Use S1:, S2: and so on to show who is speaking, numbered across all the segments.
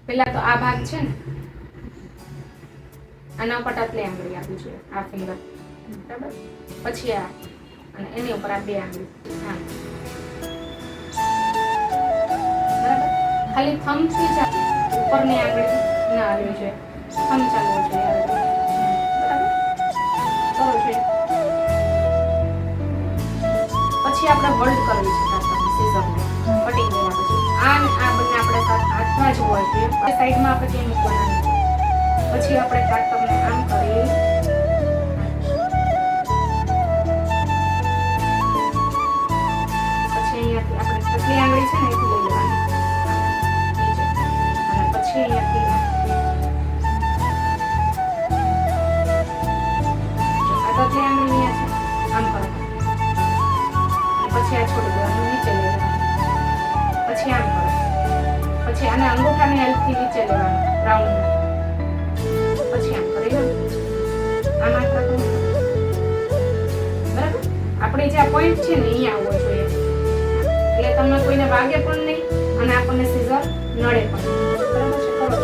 S1: પેલા તો આ ભાગ છે ને આના ઉપર ટકલી આંગળી આપવી જોઈએ, આ ફિંગર, બરાબર. પછી આ અને એની ઉપર આ બે આંગળી, આમ, બરાબર. ખાલી થંબ થી જ ઉપરની આંગળી ના આવવી જોઈએ, થંબ ચાલવો જોઈએ, બરાબર. કરો છે. પછી આપણે હોલ્ડ કરવી છે સીઝરને કટિંગ કર્યા પછી આ બંને આપણે હાથમાં જ હોવા જોઈએ, સાઈડમાં આપણે ક્યાંય મૂકવાના નથી. પછી આપણે કાતરને આમ કરી પછી અહીંયાથી આપણે ટકલી આંગળી છે ને એથી લઈ લેવાની નીચે, અને પછી અહીંયાથી આ ટકલી આંગળી અહીંયા છે આમ કરો, પછી આ છોડી દેવાનું, નીચે લઈ લેવાનું, પછી આમ કરો, પછી આને અંગૂઠાની હેલ્પથી નીચે લેવાનું રાઉન્ડ, પછી આમ કરી લો, આમ હાથ રાખો, બરાબર. આપણે જે આ પોઈન્ટ છે ને અહીંયા આવવો જોઈએ, એટલે તમને કોઈને વાગે પણ નહીં અને આપણને સીઝર નડે પણ, બરાબર છે. કરો છો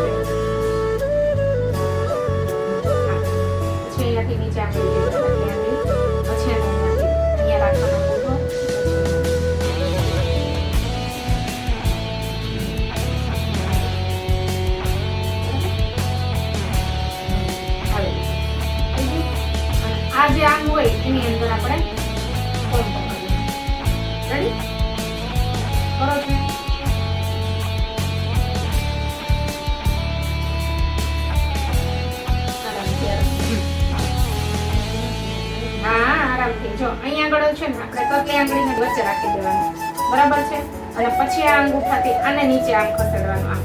S1: પછી અહીંયાથી નીચે આંગળી લેવાની, પછી અહીંયા રાખવાનું. આ જે આંગ હોય એની અંદર આપણે ફોર્મ કરીએ. રેડી? કરો છો? હા, આરામથી. જો અહીંયા આગળ છે ને આપણે ટકલી આંગળીને વચ્ચે રાખી દેવાનું, બરાબર છે. અને પછી આ અંગૂઠાથી આને નીચે આમ ખસેડવાનું, આમ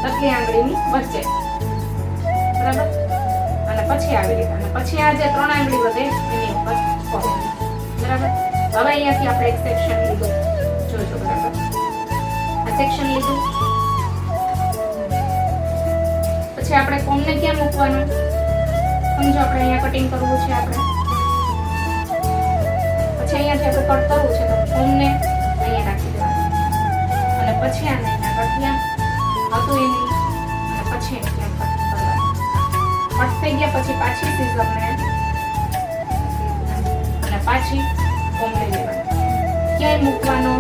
S1: ટકલી આંગળીની વચ્ચે, બરાબર. અને પછી આવી રીતે, અને પછી આ જે ત્રણ આંગળી વધે એની ઉપર ફોર્મ, બરાબર. હવે અહીંયાથી આપણે એક સેક્શન લીધું, જોજો, બરાબર. આ સેક્શન લીધું પછી આપણે કોમને ક્યાં મૂકવાનું, સમજો આપણે અહીંયા કટિંગ કરવું છે, આપણે પછી અહીંયાથી આપણે કટ કરવું છે તો કોમને અહીંયા રાખી દેવાનું, અને પછી આને અહીંયા કટિંગ હતું એની, અને પછી અહીંયા કટ કરવાનું. કટ થઈ ગયા પછી પાછી સીઝરને અને પાછી કોમ લઈ લેવાની, ક્યાંય મૂકવાનો